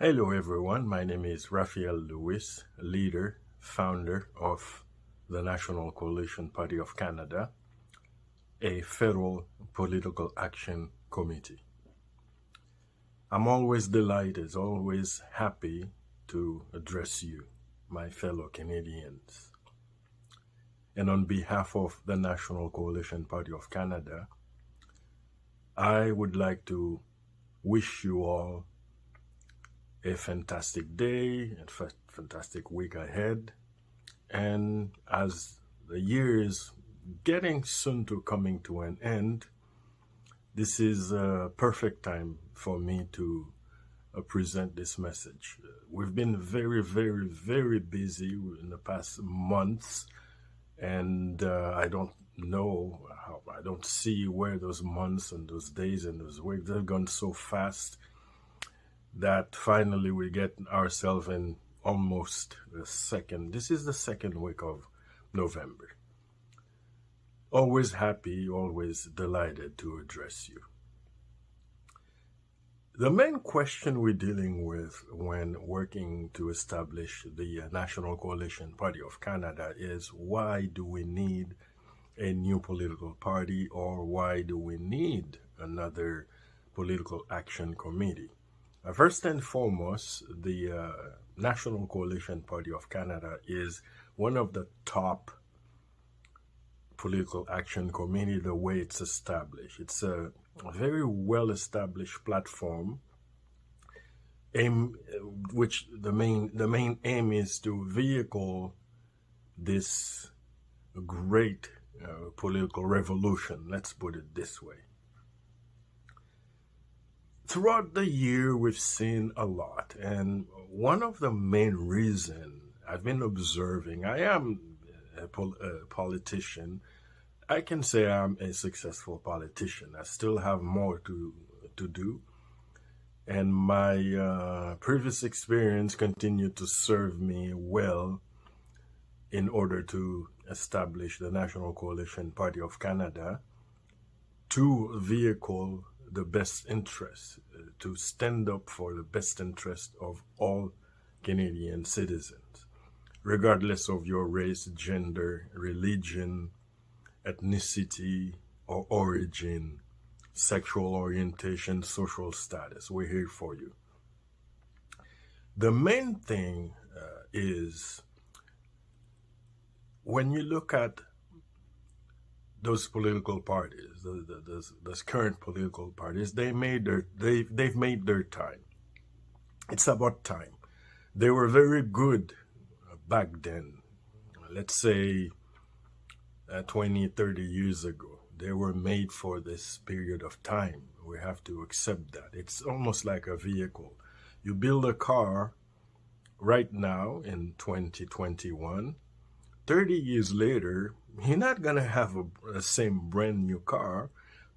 Hello everyone, my name is Raphael Louis, leader, founder of the National Coalition Party of Canada, a federal political action committee. I'm always delighted, always happy to address you, my fellow Canadians. And on behalf of the National Coalition Party of Canada, I would like to wish you all a fantastic day, a fantastic week ahead. And as the year is getting soon to coming to an end, this is a perfect time for me to present this message. We've been very, very, very busy in the past months, and I don't know how, I don't see where those months and those days and those weeks have gone so fast that finally we get ourselves in almost this is the second week of November. Always happy, always delighted to address you. The main question we're dealing with when working to establish the National Coalition Party of Canada is, why do we need a new political party, or why do we need another political action committee? First and foremost, the National Coalition Party of Canada is one of the top political action committee the way it's established. It's a very well-established platform, which the main aim is to vehicle this great political revolution. Let's put it this way. Throughout the year, we've seen a lot, and one of the main reasons I've been observing, I am a politician. I can say I'm a successful politician. I still have more to do, and my previous experience continued to serve me well in order to establish the National Coalition Party of Canada to vehicle the best interest, to stand up for the best interest of all Canadian citizens, regardless of your race, gender, religion, ethnicity, or origin, sexual orientation, social status. We're here for you. The main thing is, when you look at those political parties, those current political parties, they've made their time. It's about time. They were very good back then. Let's say 20, 30 years ago. They were made for this period of time. We have to accept that. It's almost like a vehicle. You build a car right now in 2021. 30 years later, you're not going to have a same brand new car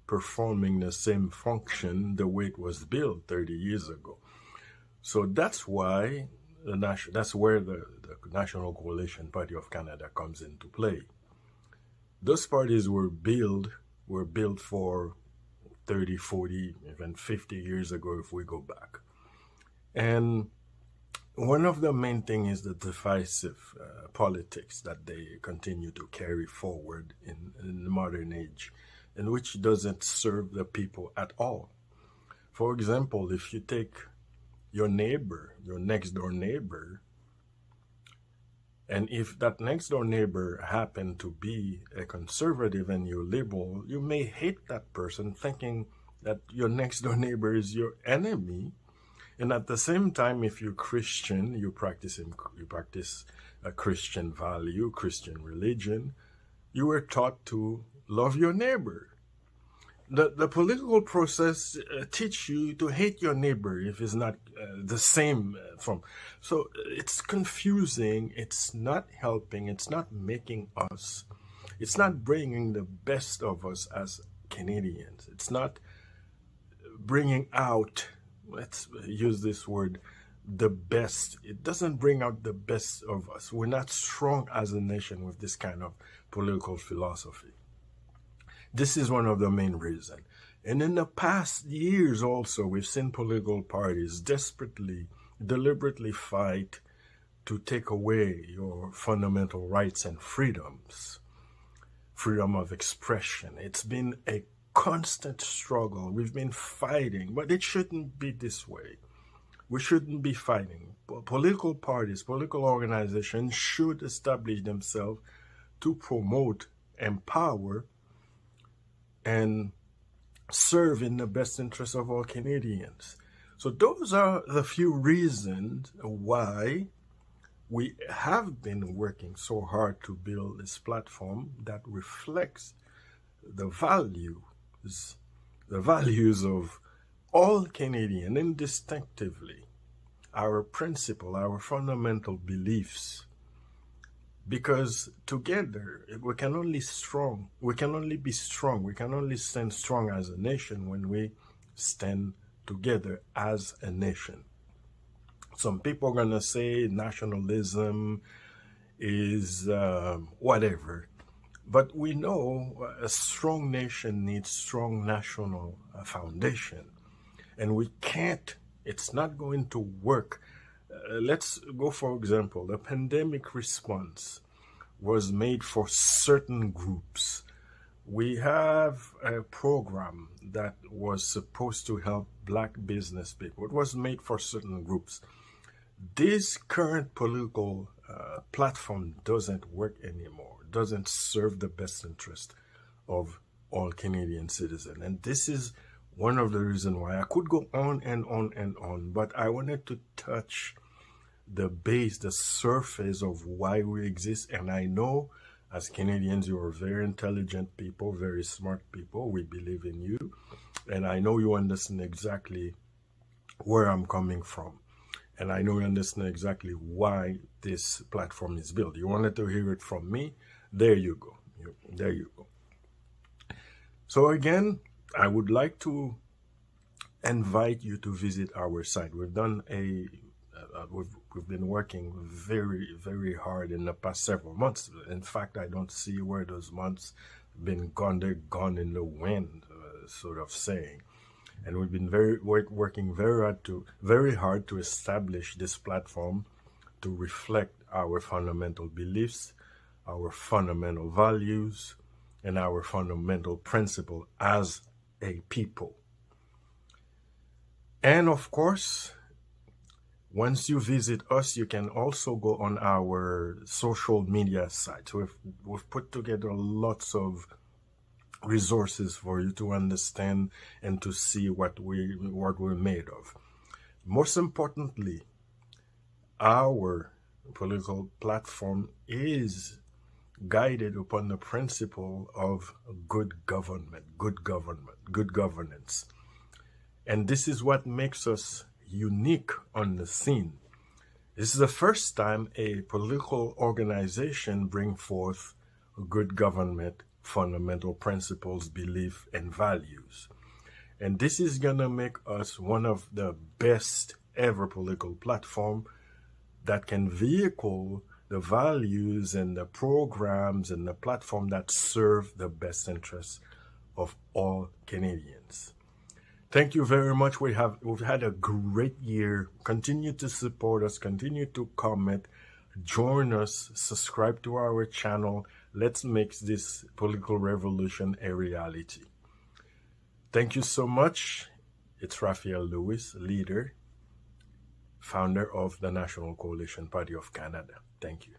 performing the same function the way it was built 30 years ago. So that's why that's where the National Coalition Party of Canada comes into play. Those parties were built for 30, 40, even 50 years ago if we go back. And one of the main things is the divisive politics that they continue to carry forward in the modern age, and which doesn't serve the people at all. For example, if you take your neighbor, your next door neighbor, and if that next door neighbor happened to be a conservative and you're liberal, you may hate that person thinking that your next door neighbor is your enemy. And at the same time, if you're Christian, you practice a Christian value, Christian religion, you were taught to love your neighbor. The political process teach you to hate your neighbor if it's not the same from. So it's confusing. It's not helping. It's not making us. It's not bringing the best of us as Canadians. It's not bringing out, let's use this word, the best. It doesn't bring out the best of us. We're not strong as a nation with this kind of political philosophy. This is one of the main reasons. And in the past years also, we've seen political parties desperately deliberately fight to take away your fundamental rights and freedoms, freedom of expression. It's been a constant struggle. We've been fighting, but it shouldn't be this way. We shouldn't be fighting. Political parties, political organizations should establish themselves to promote, empower, and serve in the best interest of all Canadians. So those are the few reasons why we have been working so hard to build this platform that reflects the values of all Canadians indistinctively, our principle, our fundamental beliefs. Because together we can only be strong, we can only stand strong as a nation when we stand together as a nation. Some people are gonna say nationalism is whatever, but we know a strong nation needs strong national foundation, and we can't. It's not going to work. Let's go, for example, the pandemic response was made for certain groups. We have a program that was supposed to help Black business people. It was made for certain groups. This current political platform doesn't work anymore, doesn't serve the best interest of all Canadian citizens. And this is one of the reasons why I could go on and on and on, but I wanted to touch the base, the surface of why we exist. And I know as Canadians, you are very intelligent people, very smart people. We believe in you. And I know you understand exactly where I'm coming from. And I know you understand exactly why this platform is built. You wanted to hear it from me? There you go. There you go. So again, I would like to invite you to visit our site. We've done we've been working very, very hard in the past several months. In fact, I don't see where those months been gone. They're gone in the wind, sort of saying. And we've been working very hard to establish this platform to reflect our fundamental beliefs, our fundamental values, and our fundamental principle as a people. And of course, once you visit us, you can also go on our social media sites. We've put together lots of resources for you to understand and to see what we're made of. Most importantly, our political platform is guided upon the principle of good governance. And this is what makes us unique on the scene. This is the first time a political organization brings forth good government fundamental principles, belief, and values. And this is gonna make us one of the best ever political platform that can vehicle the values and the programs and the platform that serve the best interests of all Canadians. Thank you very much. We've had a great year. Continue to support us, continue to comment, join us, subscribe to our channel. Let's make this political revolution a reality. Thank you so much. It's Raphael Louis, leader, founder of the National Coalition Party of Canada. Thank you.